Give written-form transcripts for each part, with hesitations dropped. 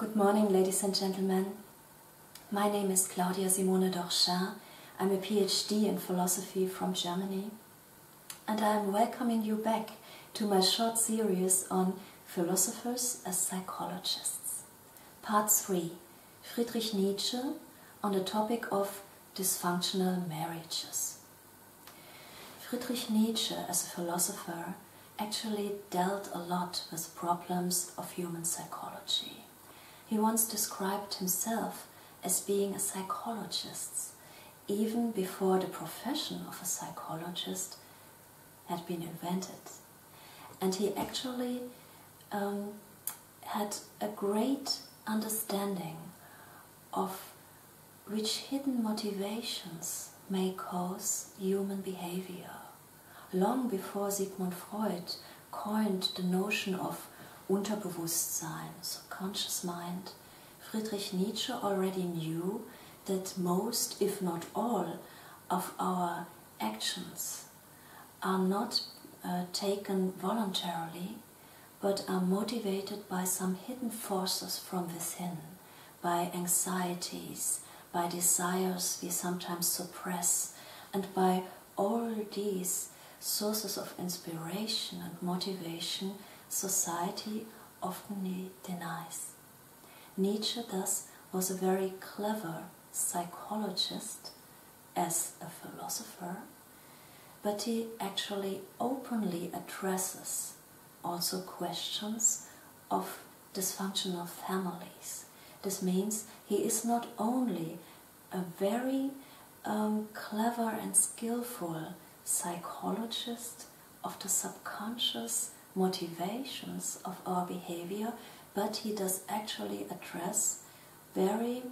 Good morning, ladies and gentlemen. My name is Claudia Simone Dorchain. I'm a PhD in philosophy from Germany, and I'm welcoming you back to my short series on philosophers as psychologists. Part 3, Friedrich Nietzsche, on the topic of dysfunctional marriages. Friedrich Nietzsche, as a philosopher, actually dealt a lot with problems of human psychology. He once described himself as being a psychologist, even before the profession of a psychologist had been invented. And he actually had a great understanding of which hidden motivations may cause human behavior. Long before Sigmund Freud coined the notion of Unterbewusstsein, subconscious mind, Friedrich Nietzsche already knew that most, if not all, of our actions are not taken voluntarily, but are motivated by some hidden forces from within, by anxieties, by desires we sometimes suppress, and by all these sources of inspiration and motivation society often denies. Nietzsche thus was a very clever psychologist as a philosopher, but he actually openly addresses also questions of dysfunctional families. This means he is not only a very clever and skillful psychologist of the subconscious motivations of our behavior, but he does actually address very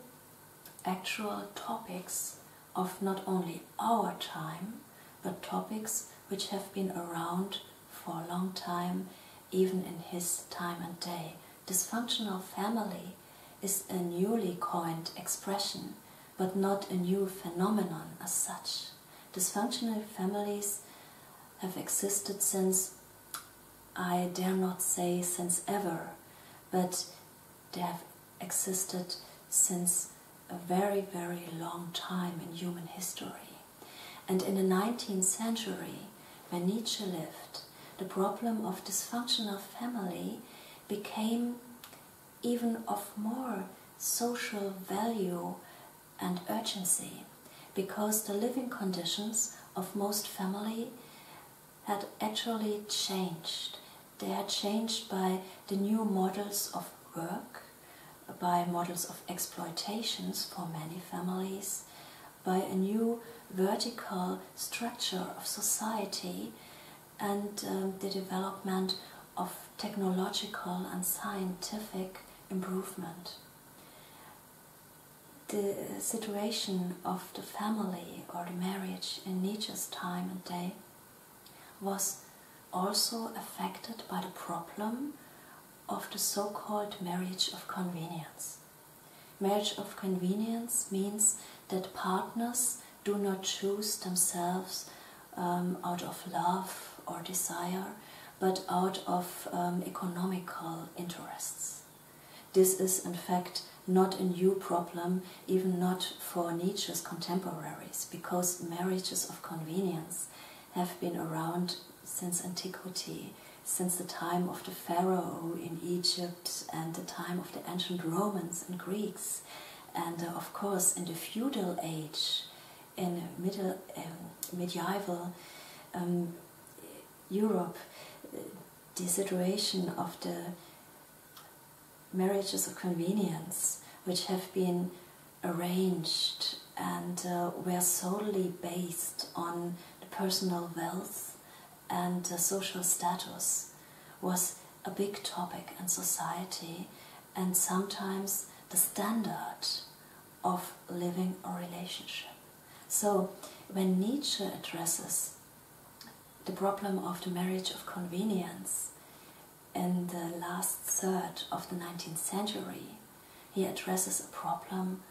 actual topics of not only our time, but topics which have been around for a long time, even in his time and day. Dysfunctional family is a newly coined expression, but not a new phenomenon as such. Dysfunctional families have existed since, I dare not say since ever, but they have existed since a very, very long time in human history. And in the 19th century, when Nietzsche lived, the problem of dysfunctional family became even of more social value and urgency, because the living conditions of most families had actually changed. They had changed by the new models of work, by models of exploitations for many families, by a new vertical structure of society, and the development of technological and scientific improvement. The situation of the family or the marriage in Nietzsche's time and day was also affected by the problem of the so-called marriage of convenience. Marriage of convenience means that partners do not choose themselves out of love or desire, but out of economical interests. This is in fact not a new problem, even not for Nietzsche's contemporaries, because marriages of convenience have been around since antiquity, since the time of the Pharaoh in Egypt and the time of the ancient Romans and Greeks, and of course in the feudal age, in medieval Europe, the situation of the marriages of convenience, which have been arranged and were solely based on the personal wealth and social status, was a big topic in society, and sometimes the standard of living a relationship. So when Nietzsche addresses the problem of the marriage of convenience in the last third of the 19th century, he addresses a problem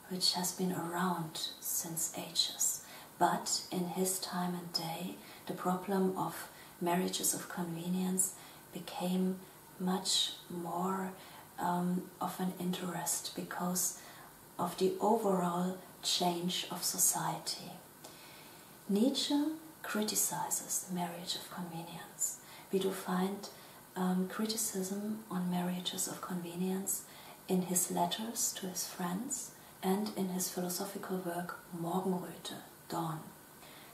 which has been around since ages. But in his time and day, the problem of marriages of convenience became much more of an interest because of the overall change of society. Nietzsche criticizes the marriage of convenience. We do find criticism on marriages of convenience in his letters to his friends and in his philosophical work Morgenroethe, Dawn.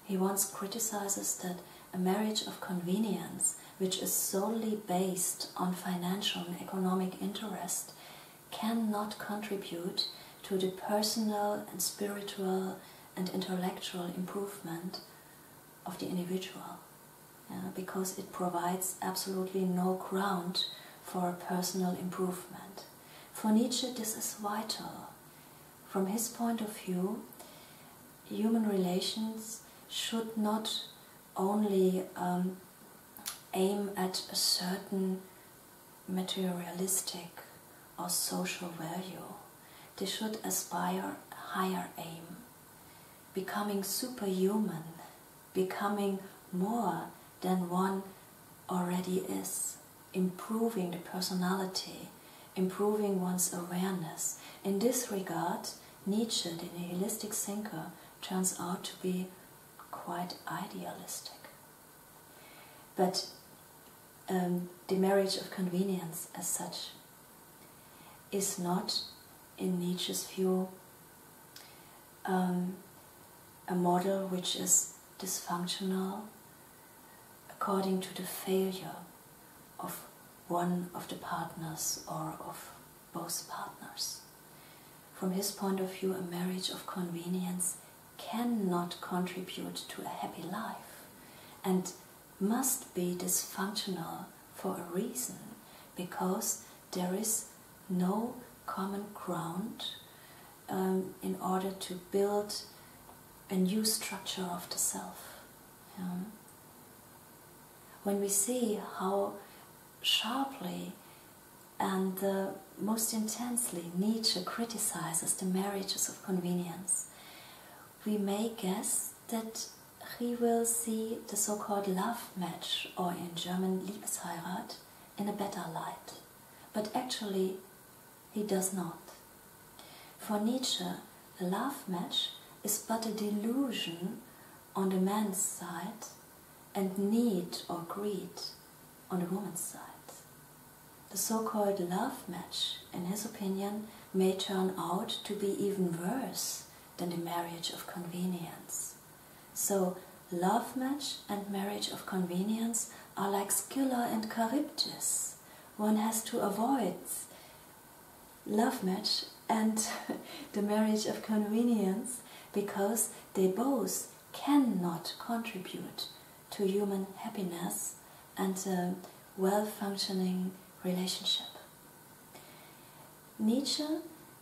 He once criticizes that a marriage of convenience, which is solely based on financial and economic interest, cannot contribute to the personal and spiritual and intellectual improvement of the individual, because it provides absolutely no ground for personal improvement. For Nietzsche, this is vital. From his point of view, human relations should not only aim at a certain materialistic or social value. They should aspire a higher aim, becoming superhuman, becoming more than one already is, improving the personality, improving one's awareness. In this regard, Nietzsche, the nihilistic thinker, turns out to be quite idealistic. But the marriage of convenience as such is not, in Nietzsche's view, a model which is dysfunctional according to the failure of one of the partners or of both partners. From his point of view, a marriage of convenience cannot contribute to a happy life and must be dysfunctional for a reason, because there is no common ground in order to build a new structure of the self. When we see how sharply and most intensely Nietzsche criticizes the marriages of convenience, we may guess that he will see the so-called love match, or in German Liebesheirat, in a better light. But actually, he does not. For Nietzsche, a love match is but a delusion on the man's side and need or greed on the woman's side. The so-called love match, in his opinion, may turn out to be even worse than the marriage of convenience. So, love match and marriage of convenience are like Scylla and Charybdis. One has to avoid love match and the marriage of convenience because they both cannot contribute to human happiness and a well-functioning relationship. Nietzsche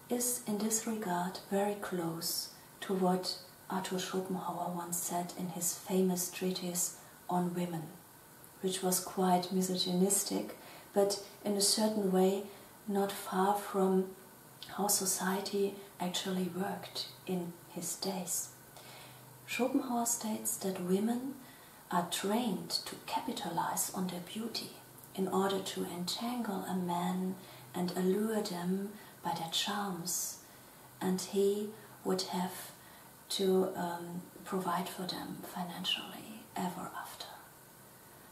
is in this regard very close to what Arthur Schopenhauer once said in his famous treatise on women, which was quite misogynistic, but in a certain way not far from how society actually worked in his days. Schopenhauer states that women are trained to capitalize on their beauty in order to entangle a man and allure them by their charms, and he would have to provide for them financially ever after,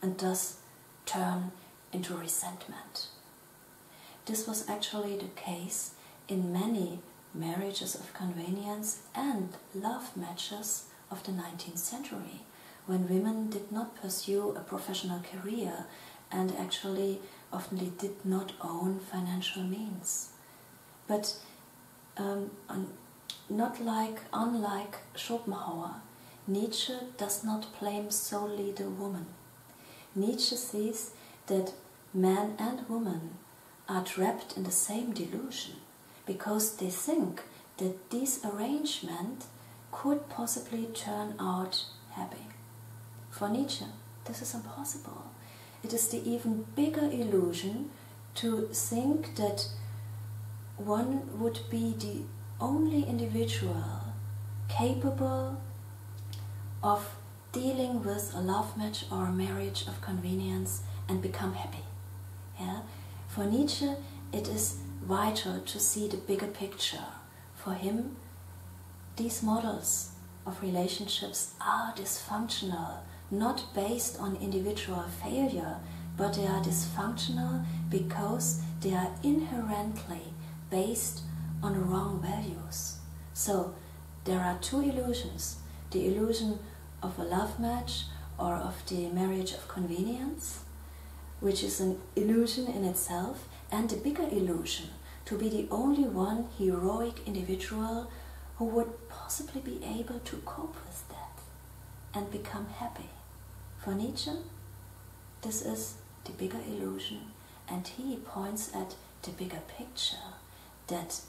and thus turn into resentment. This was actually the case in many marriages of convenience and love matches of the 19th century, when women did not pursue a professional career and actually often did not own financial means. But unlike Schopenhauer, Nietzsche does not blame solely the woman. Nietzsche sees that man and woman are trapped in the same delusion because they think that this arrangement could possibly turn out happy. For Nietzsche, this is impossible. It is the even bigger illusion to think that one would be the only individual capable of dealing with a love match or a marriage of convenience and become happy. For Nietzsche, it is vital to see the bigger picture. For him, these models of relationships are dysfunctional, not based on individual failure, but they are dysfunctional because they are inherently based on wrong values. So there are two illusions: the illusion of a love match or of the marriage of convenience, which is an illusion in itself, and the bigger illusion to be the only one heroic individual who would possibly be able to cope with that and become happy. For Nietzsche, this is the bigger illusion, and he points at the bigger picture, that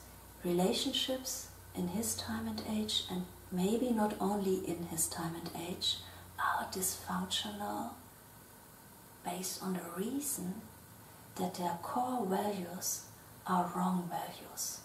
relationships in his time and age, and maybe not only in his time and age, are dysfunctional based on the reason that their core values are wrong values.